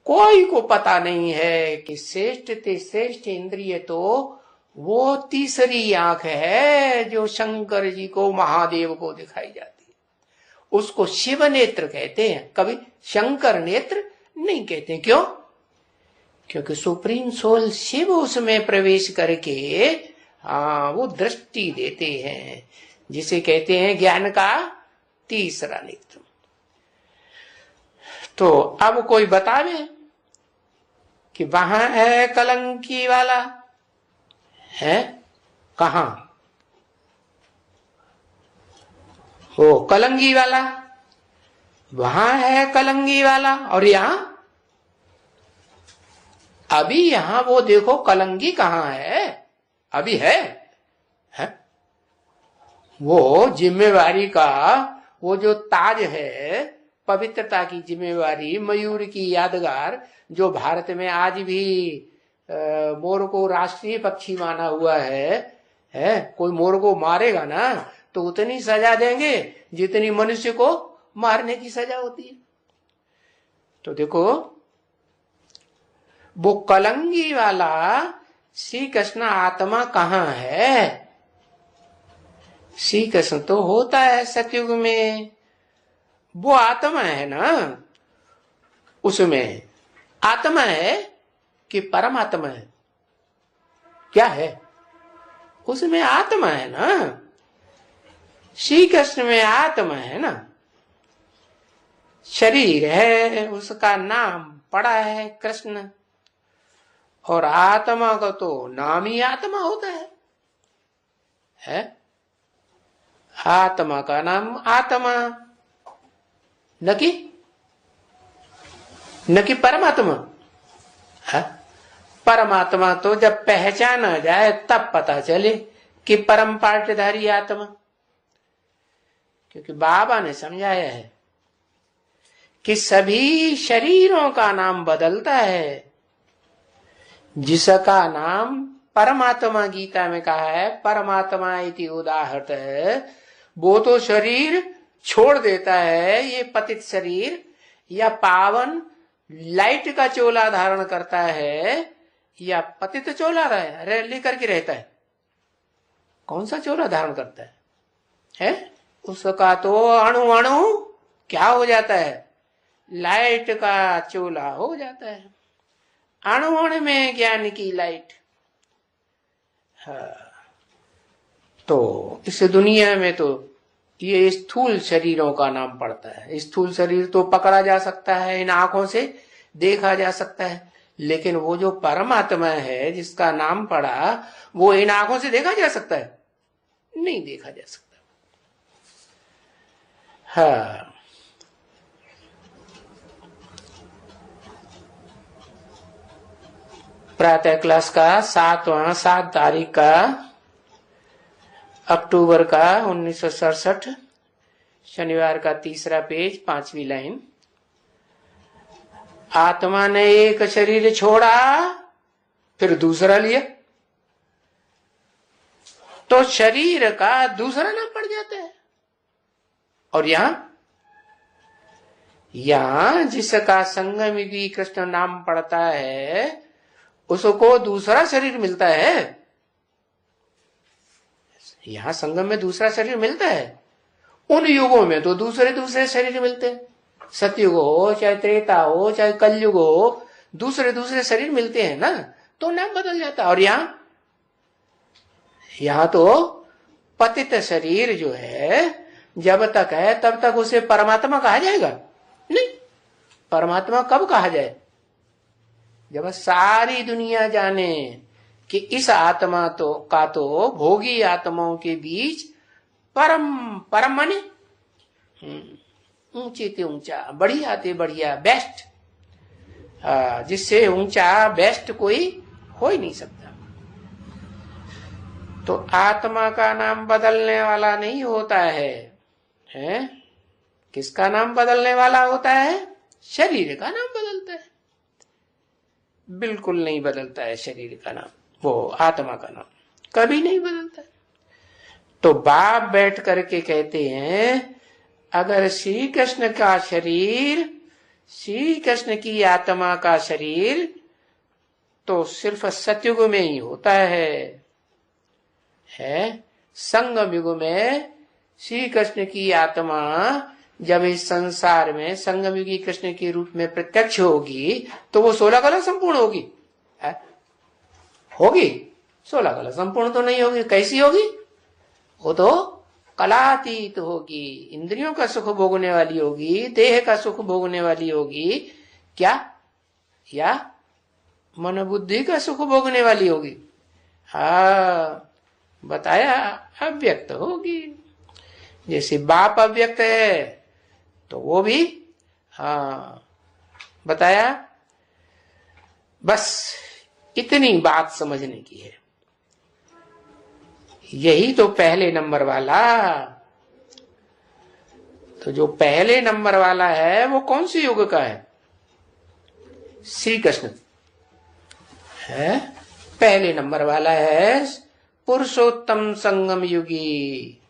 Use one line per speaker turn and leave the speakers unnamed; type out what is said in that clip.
कोई को पता नहीं है कि श्रेष्ठ ते श्रेष्ठ इंद्रिय तो वो तीसरी आंख है जो शंकर जी को, महादेव को दिखाई जाती है। उसको शिव नेत्र कहते हैं, कभी शंकर नेत्र नहीं कहते। क्यों? क्योंकि सुप्रीम सोल शिव उसमें प्रवेश करके वो दृष्टि देते हैं, जिसे कहते हैं ज्ञान का तीसरा नेत्र। तो अब कोई बतावे कि वहां है कलंकी वाला, है कहां? वो कलंगी वाला, वहां है कलंगी वाला, और यहां अभी यहां वो देखो कलंगी कहां है? अभी है? वो जिम्मेवारी का वो जो ताज है, पवित्रता की जिम्मेवारी, मयूर की यादगार, जो भारत में आज भी मोर को राष्ट्रीय पक्षी माना हुआ है। कोई मोर को मारेगा ना तो उतनी सजा देंगे जितनी मनुष्य को मारने की सजा होती है। तो देखो वो कलंगी वाला श्री कृष्ण आत्मा कहाँ है? श्री कृष्ण तो होता है सतयुग में, वो आत्मा है ना। उसमें आत्मा है कि परमात्मा है? क्या है? उसमें आत्मा है ना। श्री कृष्ण में आत्मा है ना। शरीर है, उसका नाम पड़ा है कृष्ण, और आत्मा का तो नाम ही आत्मा होता है? आत्मा का नाम आत्मा, न कि परमात्मा है। परमात्मा तो जब पहचाना जाए तब पता चले कि परम पाठधारी आत्मा, क्योंकि बाबा ने समझाया है कि सभी शरीरों का नाम बदलता है, जिसका नाम परमात्मा गीता में कहा है, परमात्मा इति उदाहृत है, वो तो शरीर छोड़ देता है, ये पतित शरीर, या पावन लाइट का चोला धारण करता है, या पतित चोला लेकर के रहता है। कौन सा चोला धारण करता है? उसका तो अणु अणु क्या हो जाता है? लाइट का चोला हो जाता है। अणु अणु में ज्ञान की लाइट। तो इस दुनिया में तो ये स्थूल शरीरों का नाम पड़ता है। स्थूल शरीर तो पकड़ा जा सकता है, इन आंखों से देखा जा सकता है, लेकिन वो जो परमात्मा है जिसका नाम पड़ा, वो इन आंखों से देखा जा सकता है? नहीं देखा जा सकता। हाँ, प्रातः क्लास का 7 तारीख का अक्टूबर का 1967, शनिवार का 3रा पेज, 5वीं लाइन। आत्मा ने एक शरीर छोड़ा, फिर दूसरा लिया, तो शरीर का दूसरा नाम पड़ जाता है। और यहां जिसका संगम भी कृष्ण नाम पड़ता है, उसको दूसरा शरीर मिलता है। यहां संगम में दूसरा शरीर मिलता है। उन युगों में तो दूसरे शरीर मिलते हैं। सतयुग हो, चाहे त्रेता हो, चाहे कलयुग हो, दूसरे शरीर मिलते हैं ना, तो नाम बदल जाता है। और यहां तो पतित शरीर जो है, जब तक है तब तक उसे परमात्मा कहा जाएगा? नहीं। परमात्मा कब कहा जाए? जब सारी दुनिया जाने कि इस आत्मा तो भोगी आत्माओं के बीच परम माने ऊंचे ते ऊंचा, बढ़िया ते बढ़िया, बेस्ट, जिससे ऊंचा बेस्ट कोई हो ही नहीं सकता। तो आत्मा का नाम बदलने वाला नहीं होता है? किसका नाम बदलने वाला होता है? शरीर का नाम बदलता है। बिल्कुल नहीं बदलता है शरीर का नाम, वो आत्मा का नाम कभी नहीं बदलता है। तो बाप बैठ करके कहते हैं, अगर श्री कृष्ण का शरीर श्री कृष्ण की आत्मा का शरीर तो सिर्फ सतयुग में ही होता है। संगम युग में श्री कृष्ण की आत्मा जब इस संसार में संगम युगी कृष्ण के रूप में प्रत्यक्ष होगी तो वो 16 कला संपूर्ण होगी। होगी 16 कला संपूर्ण तो नहीं होगी। कैसी होगी? वो तो कलातीत होगी, इंद्रियों का सुख भोगने वाली होगी, देह का सुख भोगने वाली होगी। क्या? या मन बुद्धि का सुख भोगने वाली होगी। बताया अव्यक्त होगी। जैसे बाप अव्यक्त है तो वो भी बताया। बस इतनी बात समझने की है। यही तो पहले नंबर वाला। तो जो पहले नंबर वाला है वो कौन सी युग का है? श्री कृष्ण है पहले नंबर वाला है, पुरुषोत्तम संगम युगी।